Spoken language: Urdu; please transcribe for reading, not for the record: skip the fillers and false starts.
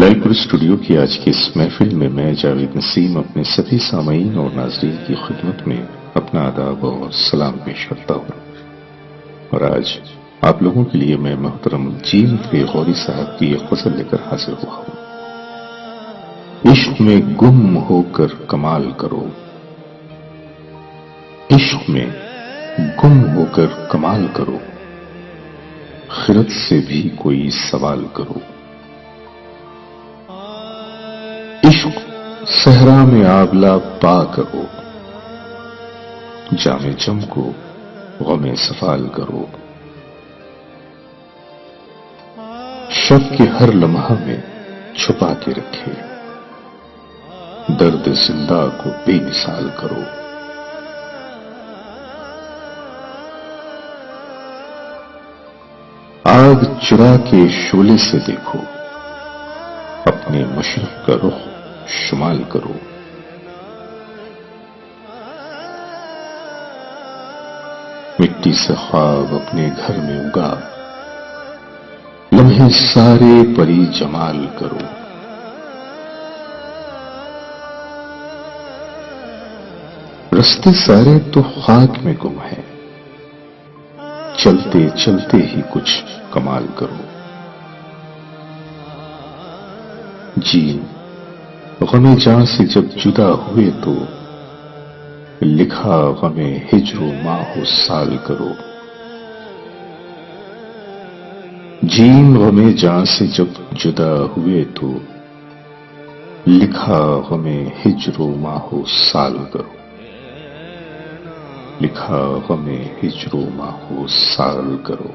لائل پور اسٹوڈیو کی آج کی اس محفل میں میں جاوید نسیم اپنے سبھی سامعین اور ناظرین کی خدمت میں اپنا آداب اور سلام پیش کرتا ہوں، اور آج آپ لوگوں کے لیے میں محترم جیم غوری صاحب کی ایک غزل لے کر حاضر ہوا ہوں۔ عشق میں گم ہو کر کمال کرو، عشق میں گم ہو کر کمال کرو، خرد سے بھی کوئی سوال کرو۔ عشق صحرا میں آبلا پا کرو، جام جم کو غم سفال کرو۔ شب کے ہر لمحہ میں چھپا کے رکھے درد زندہ کو بے مثال کرو۔ آگ چرا کے شعلے سے دیکھو، اپنے مشرق کا رخ شمال کرو۔ مٹی سے خواب اپنے گھر میں اگا، لمحے سارے پری جمال کرو۔ رستے سارے تو خاک میں گم ہیں، چلتے چلتے ہی کچھ کمال کرو۔ جی غم جاں سے جب جدا ہوئے تو لکھا غم ہجر و ماہ و سال کرو۔ جیم غم جاں سے جب جدا ہوئے تو لکھا غم ہجر و ماہ و سال کرو، لکھا غم ہجر و ماہ و سال کرو۔